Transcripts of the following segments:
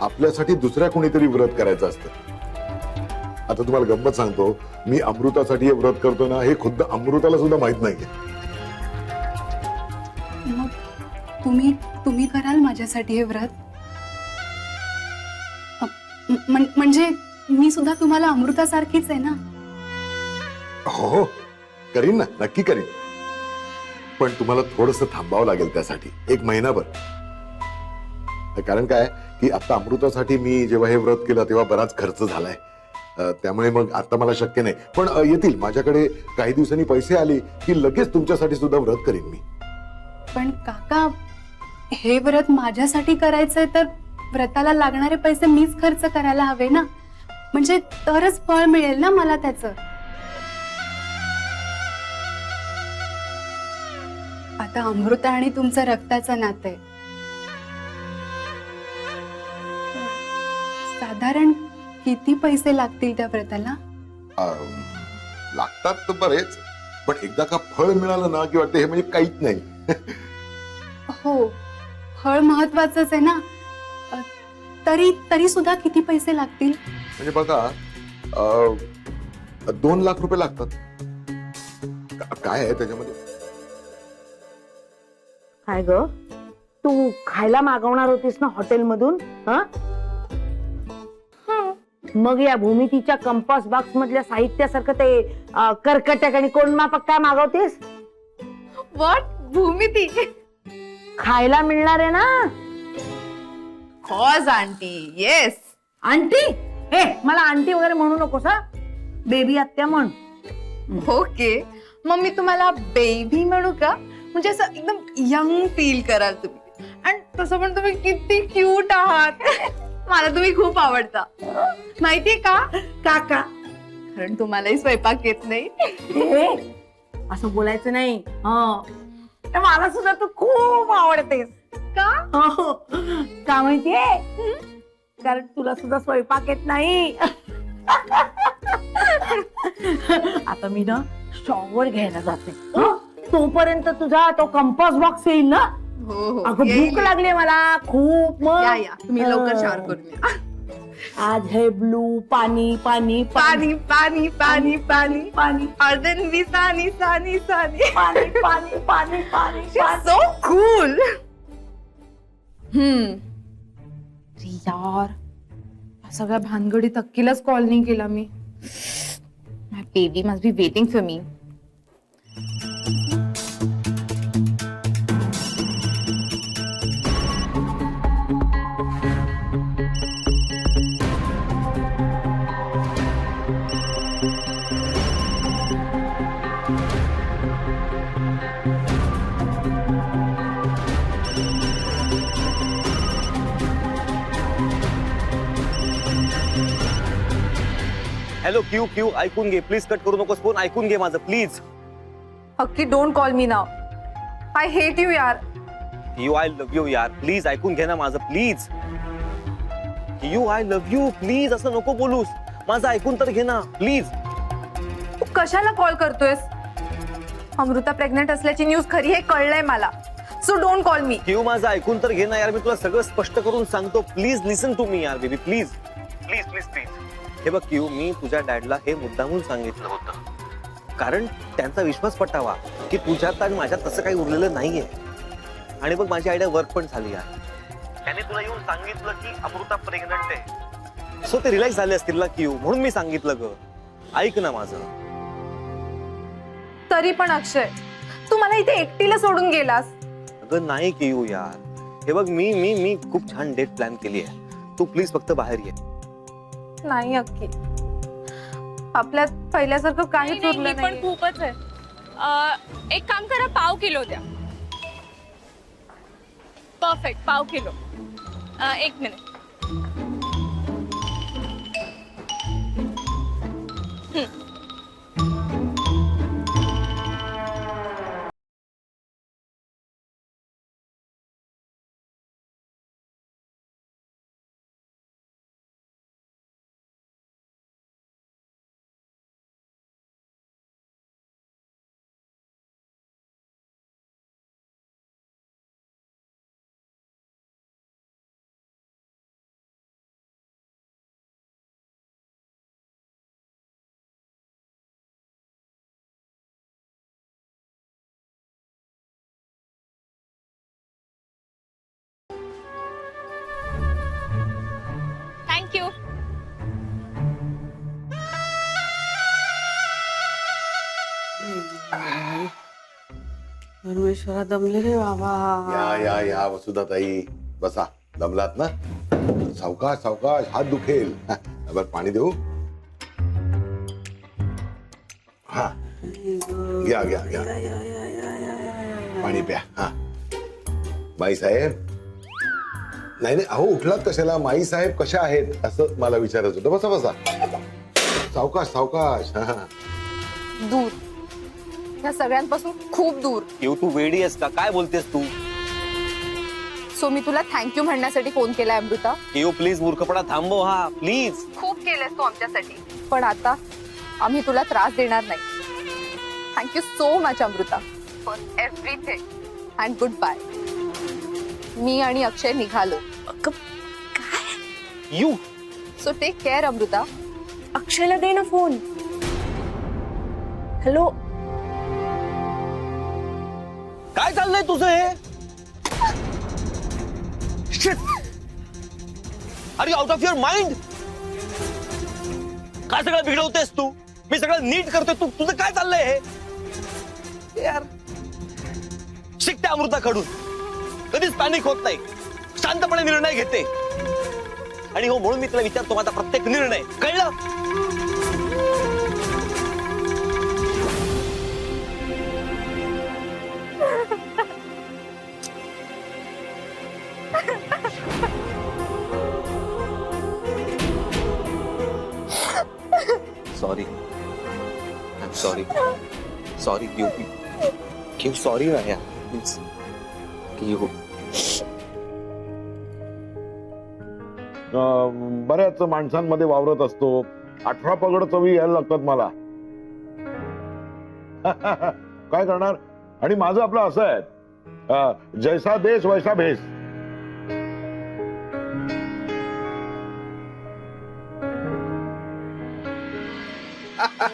आपल्यासाठी दुसऱ्या कोणीतरी व्रत करायचं असतं. आता तुम्हाला गंमत सांगतो, मी अमृतासाठी हे व्रत करतो ना, हे खुद्द अमृताला सुद्धा माहित नाहीये. मग तुम्ही कराल माझ्यासाठी हे व्रत? म्हणजे मी सुद्धा तुम्हाला अमृतासारखीच आहे ना? हो, करीन ना, नक्की करीन. पण तुम्हाला थोडंसं थांबावं लागेल त्यासाठी, 1 महिनाभर. कारण काय की आता अमृतासाठी मी जेव्हा हे व्रत केलं तेव्हा बराच खर्च झालाय. त्यामुळे मग आता मला शक्य नाही. पण येतील, माझ्याकडे काही दिवसांनी पैसे आले की लगेच तुमच्यासाठी सुद्धा व्रत करीन मी. पण काका, हे व्रत माझ्यासाठी करायचंय तर व्रताला लागणारे पैसे मीच खर्च करायला हवे ना, म्हणजे तरच फळ मिळेल ना मला त्याचं. आता अमृता आणि तुमचं रक्ताचं नातं आहे. साधारण किती पैसे लागतील त्या व्रताला? लागतात तर बरेच, पण एकदा का फळ मिळालं ना की वाटतं हे म्हणजे काहीच नाही. हो, फळ महत्वाचंच आहे ना. तरी सुद्धा किती पैसे लागतील? म्हणजे बघा, 2 लाख रुपये लागतात. काय आहे त्याच्यामध्ये? काय ग, तू खायला मागवणार होतीस ना हॉटेलमधून? मग या भूमितीच्या कंपास बॉक्स मधल्या साहित्यासारखं ते कर्कटक आणि कोण मापक काय मागवतेस? व्हॉट? भूमिती? खायला मिळणार आहे ना? Cause aunty, yes. आंटी? हे मला आंटी वगैरे म्हणू नकोस हा, बेबी आत्या म्हण. ओके, मग मी तुम्हाला बेबी म्हणू का? म्हणजे असं एकदम यंग फील कराल तुम्ही. आणि तसं पण तुम्ही किती क्यूट आहात. मला तुम्ही खूप आवडता. माहितीये का? काका, कारण तुम्हालाही स्वयंपाक येत नाही. असं बोलायचं नाही. मला सुद्धा तू खूप आवडतेस. का? का माहितीये? कारण तुला सुद्धा स्वयंपाक येत नाही. आता मी ना शॉवर घ्यायला जाते. तोपर्यंत तुझा तो कंपास बॉक्स येईल ना? हो हो, अगं भूक लागली मला खूप. या या, तुम्ही लवकर शावर करून या. आज है ब्लू पाणी पाणी पाणी पाणी पाणी पाणी पाणी अर्धन बी सानी सानी सानी पाणी पाणी पाणी पाणी. So cool. यार, सगळ्या भानगडीत अक्कीलाच कॉल नाही केला मी. My baby must be waiting for me. Hello क्यू क्यू, ऐकून घे प्लीज, कट करू नकोस फोन, ऐकून घे माझं please. Akki, don't call me now. I hate you यार. यू आय लव्ह यू यार, प्लीज ऐकून घे ना माझं please. You I love you, please असं नको बोलूस, माझं ऐकून तर घे ना प्लीज. तू कशाला कॉल करतोयस? अमृता प्रेग्नेंट असल्याची न्यूज खरी हे कळलंय मला. So don't call me. Q माझं ऐकून तर घे ना यार, मी तुला सगळं स्पष्ट करून सांगतो, प्लीज लिसन टू मी यार baby, please please please please. हे बघ क्यू, मी तुझ्या डॅडला हे मुद्दामून सांगितलं होतं कारण त्यांचा विश्वास पटावा की तुझ्यात आणि माझ्यात तसं काही उरलेलं नाहीये. आणि बघ माझी आयडिया वर्क पण झाली यार. त्याने तुला येऊन सांगितलं की अमृता प्रेग्नंट आहे, सो ते रिलॅक्स झाले असतील ना क्यू, म्हणून मी सांगितलं ग. ऐक ना माझं. तरी पण अक्षय, तू मला इथे एकटीला सोडून गेलास. अगं नाही क्यू यार, हे बघ मी मी मी खूप छान डेट प्लॅन केली आहे, तू प्लीज फक्त बाहेर ये. नाही अक्की, आपल्यात पहिल्यासारखं काहीच उरलं पण नाही. खूपच आहे. एक काम करा, पाव किलो द्या. परफेक्ट, पाव किलो. 1 मिनिट. परमेश्वरा दमले रे बाबा. या वसुधाताई बसा. दमलात ना? सावकाश सावकाश, हात दुखेल. बरं पाणी देऊ? हा घ्या घ्या घ्या पाणी प्या. हा माई साहेब. नाही नाही अहो उठलात कशाला? माई साहेब कशा आहेत असं मला विचारायचं होतं. बसा बसा. सावकाश सावकाश. हा दूर, या सगळ्यांपासून खूप दूर. क्यू तू वेडी आहेस का? काय बोलतेस तू? सो मी तुला थँक्यू म्हणण्यासाठी फोन केलाय अमृता. क्यू प्लीज मूर्खपणा थांबव. हा प्लीज. खूप केलंस तू आमच्यासाठी, पण आता आम्ही तुला त्रास देणार नाही. Thank you so much Amruta for everything and goodbye. मी आणि अक्षय निघालो. You so take care Amruta. अक्षयला दे ना फोन. हॅलो. काय चाललंय तुझं हे? Are you out of your mind? काय सगळं बिघडवतेस तू? मी सगळं नीट करतोय, तू तुझं काय चाललंय हे? यार शिक त्या अमृताकडून. कधीच पॅनिक होत नाही, शांतपणे निर्णय घेते. आणि हो म्हणून मी तुला विचारतो माझा प्रत्येक निर्णय, कळलं? Sorry I am sorry. Sorry Q. Q sorry ना यार प्लीज. क्यू बऱ्याच माणसांमध्ये वावरत असतो. 18 पगड चवी यायला लागतात मला. काय करणार? आणि माझं आपलं असं आहे, जैसा देश वैसा भेस.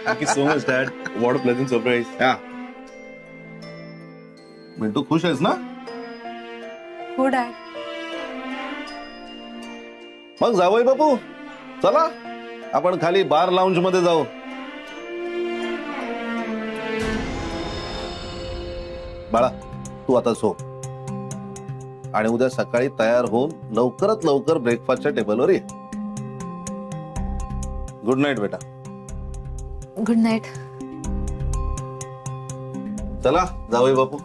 Thank you so much, Dad. What a pleasant surprise. Mintu खुश आहेस ना? हो डॅड. मग जावई बापू चला आपण खाली बार लाउंज मध्ये जाऊ. बाळा तू आता सो आणि उद्या सकाळी तयार होऊन लवकरात लवकर ब्रेकफास्टच्या टेबलवर ये. गुड नाईट बेटा. Good night. चला जावई बापू.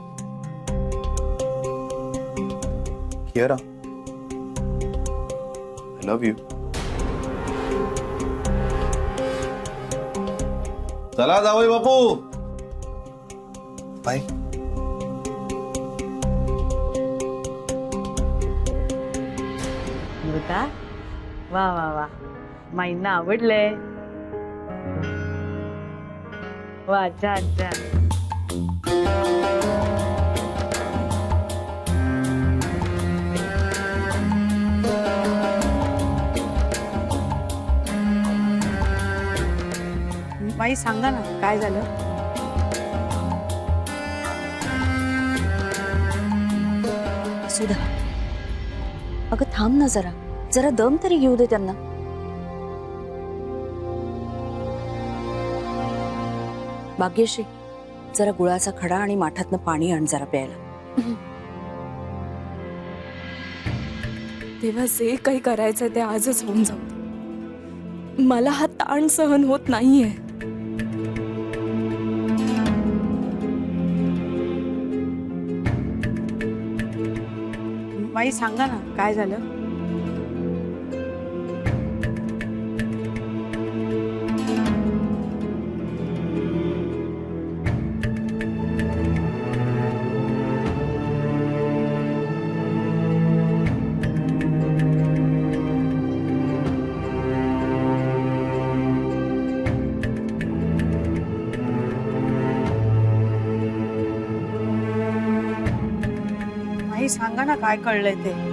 Kiera, I love you. चला जावई बापू. Bye. अमृता वा वा वा. माईंना आवडलंय. वा छान छान. बाई सांगा ना काय झालं? सुधा अगं थांब ना जरा. जरा दम तरी घेऊ दे त्यांना. भाग्यश्री जरा गुळाचा खडा आणि माठातनं पाणी आण जरा प्यायला. तेव्हा जे काही करायचंय ते आजच होऊन जाऊ. मला हा ताण सहन होत नाहीये. बाई सांगा ना काय झालं? बाई सांगा ना काय कळलंय ते?